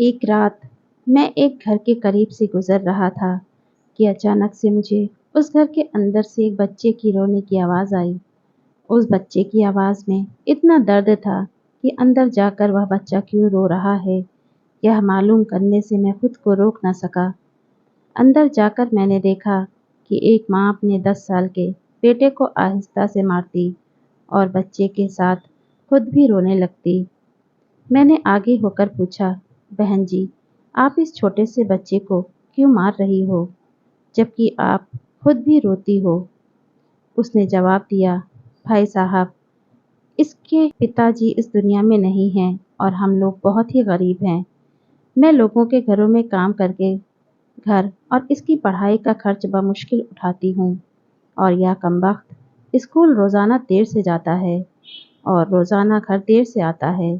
एक रात मैं एक घर के करीब से गुजर रहा था कि अचानक से मुझे उस घर के अंदर से एक बच्चे की रोने की आवाज़ आई। उस बच्चे की आवाज़ में इतना दर्द था कि अंदर जाकर वह बच्चा क्यों रो रहा है, यह मालूम करने से मैं खुद को रोक न सका। अंदर जाकर मैंने देखा कि एक माँ अपने 10 साल के बेटे को आहिस्ता से मारती और बच्चे के साथ खुद भी रोने लगती। मैंने आगे होकर पूछा, बहन जी, आप इस छोटे से बच्चे को क्यों मार रही हो, जबकि आप खुद भी रोती हो? उसने जवाब दिया, भाई साहब, इसके पिताजी इस दुनिया में नहीं हैं और हम लोग बहुत ही गरीब हैं। मैं लोगों के घरों में काम करके घर और इसकी पढ़ाई का खर्च बमुश्किल उठाती हूँ और यह कमबख्त स्कूल रोज़ाना देर से जाता है और रोज़ाना घर देर से आता है।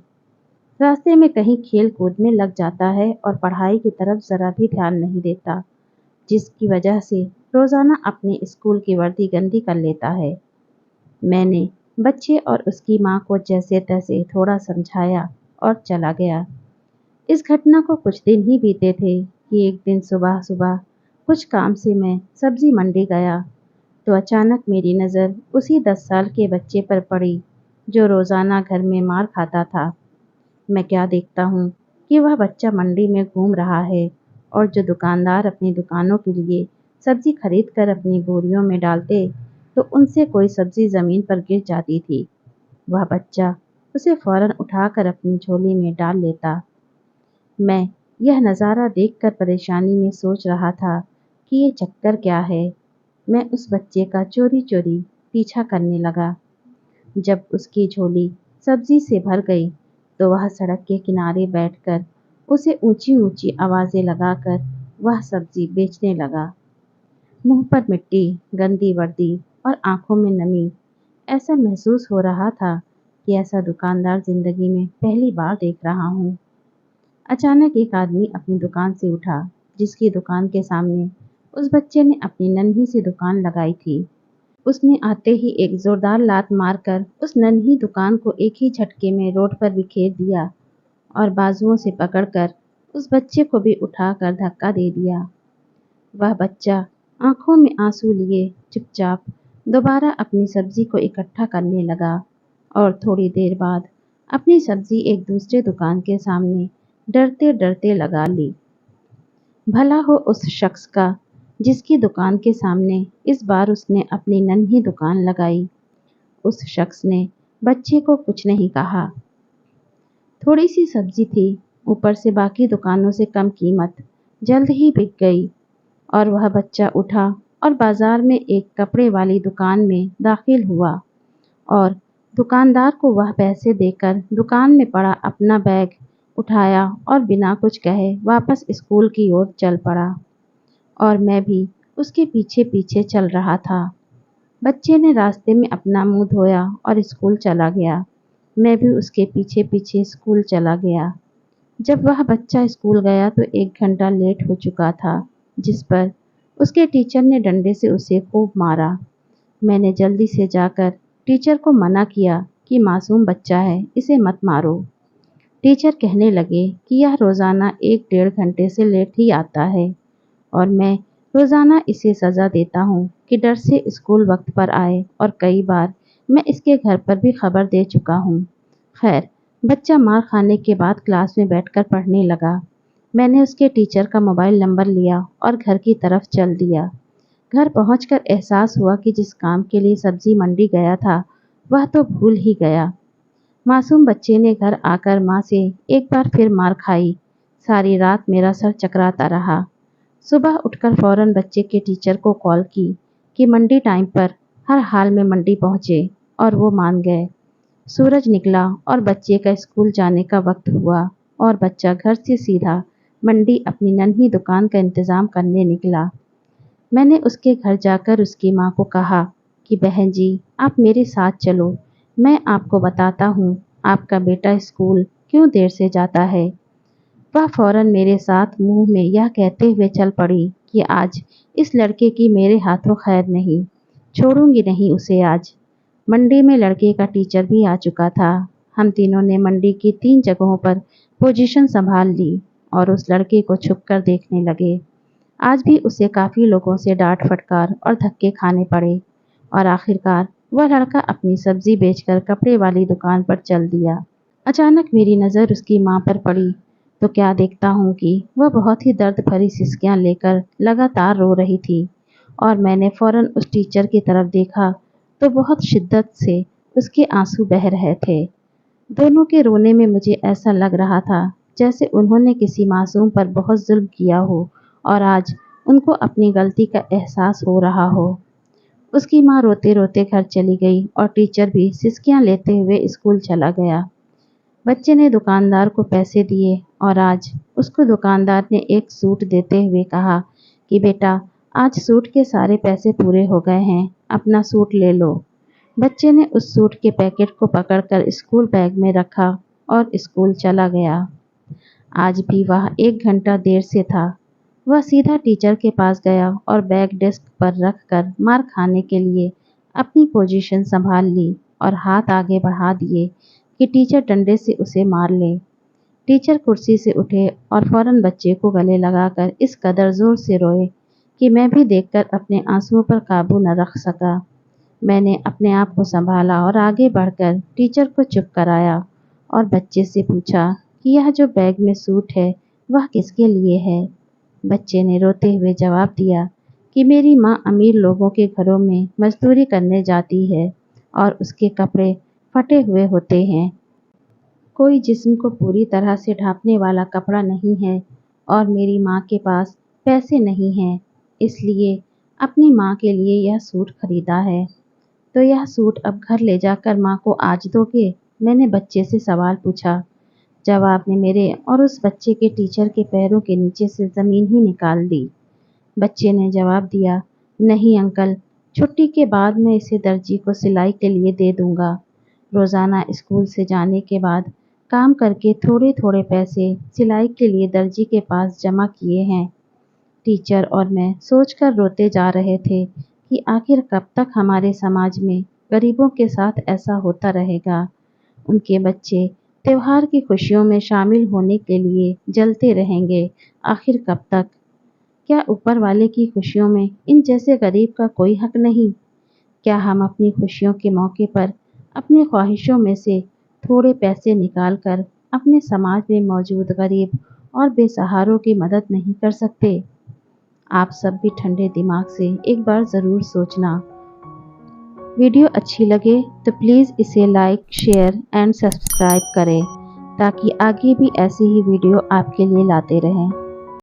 रास्ते में कहीं खेल कूद में लग जाता है और पढ़ाई की तरफ ज़रा भी ध्यान नहीं देता, जिसकी वजह से रोज़ाना अपने स्कूल की वर्दी गंदी कर लेता है। मैंने बच्चे और उसकी माँ को जैसे तैसे थोड़ा समझाया और चला गया। इस घटना को कुछ दिन ही बीते थे कि एक दिन सुबह सुबह कुछ काम से मैं सब्जी मंडी गया तो अचानक मेरी नज़र उसी 10 साल के बच्चे पर पड़ी जो रोज़ाना घर में मार खाता था। मैं क्या देखता हूँ कि वह बच्चा मंडी में घूम रहा है और जो दुकानदार अपनी दुकानों के लिए सब्जी खरीद कर अपनी बोरियों में डालते तो उनसे कोई सब्जी ज़मीन पर गिर जाती थी, वह बच्चा उसे फ़ौरन उठाकर अपनी झोली में डाल लेता। मैं यह नज़ारा देखकर परेशानी में सोच रहा था कि ये चक्कर क्या है। मैं उस बच्चे का चोरी चोरी पीछा करने लगा। जब उसकी झोली सब्जी से भर गई तो वह सड़क के किनारे बैठकर उसे ऊंची ऊंची आवाज़ें लगाकर वह सब्जी बेचने लगा। मुंह पर मिट्टी, गंदी वर्दी और आंखों में नमी। ऐसा महसूस हो रहा था कि ऐसा दुकानदार जिंदगी में पहली बार देख रहा हूँ। अचानक एक आदमी अपनी दुकान से उठा, जिसकी दुकान के सामने उस बच्चे ने अपनी नन्ही सी दुकान लगाई थी। उसने आते ही एक जोरदार लात मारकर उस नन्ही दुकान को एक ही झटके में रोड पर बिखेर दिया और बाजुओं से पकड़कर उस बच्चे को भी उठाकर धक्का दे दिया। वह बच्चा आंखों में आंसू लिए चुपचाप दोबारा अपनी सब्जी को इकट्ठा करने लगा और थोड़ी देर बाद अपनी सब्जी एक दूसरे दुकान के सामने डरते डरते लगा ली। भला हो उस शख्स का जिसकी दुकान के सामने इस बार उसने अपनी नन्ही दुकान लगाई। उस शख्स ने बच्चे को कुछ नहीं कहा। थोड़ी सी सब्जी थी, ऊपर से बाकी दुकानों से कम कीमत, जल्द ही बिक गई और वह बच्चा उठा और बाजार में एक कपड़े वाली दुकान में दाखिल हुआ और दुकानदार को वह पैसे देकर दुकान में पड़ा अपना बैग उठाया और बिना कुछ कहे वापस स्कूल की ओर चल पड़ा और मैं भी उसके पीछे पीछे चल रहा था। बच्चे ने रास्ते में अपना मुंह धोया और स्कूल चला गया। मैं भी उसके पीछे पीछे स्कूल चला गया। जब वह बच्चा स्कूल गया तो 1 घंटा लेट हो चुका था, जिस पर उसके टीचर ने डंडे से उसे खूब मारा। मैंने जल्दी से जाकर टीचर को मना किया कि मासूम बच्चा है, इसे मत मारो। टीचर कहने लगे कि यह रोज़ाना 1 डेढ़ घंटे से लेट ही आता है और मैं रोज़ाना इसे सज़ा देता हूँ कि डर से स्कूल वक्त पर आए और कई बार मैं इसके घर पर भी खबर दे चुका हूँ। खैर, बच्चा मार खाने के बाद क्लास में बैठकर पढ़ने लगा। मैंने उसके टीचर का मोबाइल नंबर लिया और घर की तरफ चल दिया। घर पहुंचकर एहसास हुआ कि जिस काम के लिए सब्जी मंडी गया था वह तो भूल ही गया। मासूम बच्चे ने घर आकर माँ से एक बार फिर मार खाई। सारी रात मेरा सर चकराता रहा। सुबह उठकर फौरन बच्चे के टीचर को कॉल की कि मंडी टाइम पर हर हाल में मंडी पहुँचे और वो मान गए। सूरज निकला और बच्चे का स्कूल जाने का वक्त हुआ और बच्चा घर से सीधा मंडी अपनी नन्ही दुकान का इंतज़ाम करने निकला। मैंने उसके घर जाकर उसकी माँ को कहा कि बहन जी, आप मेरे साथ चलो, मैं आपको बताता हूँ आपका बेटा स्कूल क्यों देर से जाता है। वह फौरन मेरे साथ मुंह में यह कहते हुए चल पड़ी कि आज इस लड़के की मेरे हाथों खैर नहीं, छोड़ूंगी नहीं उसे आज। मंडी में लड़के का टीचर भी आ चुका था। हम तीनों ने मंडी की 3 जगहों पर पोजीशन संभाल ली और उस लड़के को छुपकर देखने लगे। आज भी उसे काफ़ी लोगों से डांट फटकार और धक्के खाने पड़े और आखिरकार वह लड़का अपनी सब्जी बेचकर कपड़े वाली दुकान पर चल दिया। अचानक मेरी नज़र उसकी माँ पर पड़ी तो क्या देखता हूँ कि वह बहुत ही दर्द भरी सिसकियाँ लेकर लगातार रो रही थी और मैंने फ़ौरन उस टीचर की तरफ देखा तो बहुत शिद्दत से उसके आंसू बह रहे थे। दोनों के रोने में मुझे ऐसा लग रहा था जैसे उन्होंने किसी मासूम पर बहुत जुल्म किया हो और आज उनको अपनी गलती का एहसास हो रहा हो। उसकी माँ रोते रोते घर चली गई और टीचर भी सिसकियाँ लेते हुए स्कूल चला गया। बच्चे ने दुकानदार को पैसे दिए और आज उसको दुकानदार ने एक सूट देते हुए कहा कि बेटा, आज सूट के सारे पैसे पूरे हो गए हैं, अपना सूट ले लो। बच्चे ने उस सूट के पैकेट को पकड़कर स्कूल बैग में रखा और स्कूल चला गया। आज भी वह 1 घंटा देर से था। वह सीधा टीचर के पास गया और बैग डेस्क पर रखकर मार खाने के लिए अपनी पोजीशन संभाल ली और हाथ आगे बढ़ा दिए कि टीचर डंडे से उसे मार ले। टीचर कुर्सी से उठे और फौरन बच्चे को गले लगाकर इस कदर जोर से रोए कि मैं भी देखकर अपने आंसुओं पर काबू न रख सका। मैंने अपने आप को संभाला और आगे बढ़कर टीचर को चुप कराया और बच्चे से पूछा कि यह जो बैग में सूट है वह किसके लिए है। बच्चे ने रोते हुए जवाब दिया कि मेरी माँ अमीर लोगों के घरों में मजदूरी करने जाती है और उसके कपड़े फटे हुए होते हैं। कोई जिस्म को पूरी तरह से ढांपने वाला कपड़ा नहीं है और मेरी माँ के पास पैसे नहीं हैं, इसलिए अपनी माँ के लिए यह सूट खरीदा है। तो यह सूट अब घर ले जाकर माँ को आज दोगे? मैंने बच्चे से सवाल पूछा। जवाब ने मेरे और उस बच्चे के टीचर के पैरों के नीचे से ज़मीन ही निकाल दी। बच्चे ने जवाब दिया, नहीं अंकल, छुट्टी के बाद मैं इसे दर्जी को सिलाई के लिए दे दूंगा। रोज़ाना स्कूल से जाने के बाद काम करके थोड़े थोड़े पैसे सिलाई के लिए दर्जी के पास जमा किए हैं। टीचर और मैं सोचकर रोते जा रहे थे कि आखिर कब तक हमारे समाज में गरीबों के साथ ऐसा होता रहेगा। उनके बच्चे त्योहार की खुशियों में शामिल होने के लिए जलते रहेंगे, आखिर कब तक? क्या ऊपर वाले की खुशियों में इन जैसे गरीब का कोई हक नहीं? क्या हम अपनी खुशियों के मौके पर अपनी ख्वाहिशों में से थोड़े पैसे निकाल कर अपने समाज में मौजूद गरीब और बेसहारों की मदद नहीं कर सकते? आप सब भी ठंडे दिमाग से एक बार ज़रूर सोचना। वीडियो अच्छी लगे तो प्लीज़ इसे लाइक, शेयर एंड सब्सक्राइब करें ताकि आगे भी ऐसी ही वीडियो आपके लिए लाते रहें।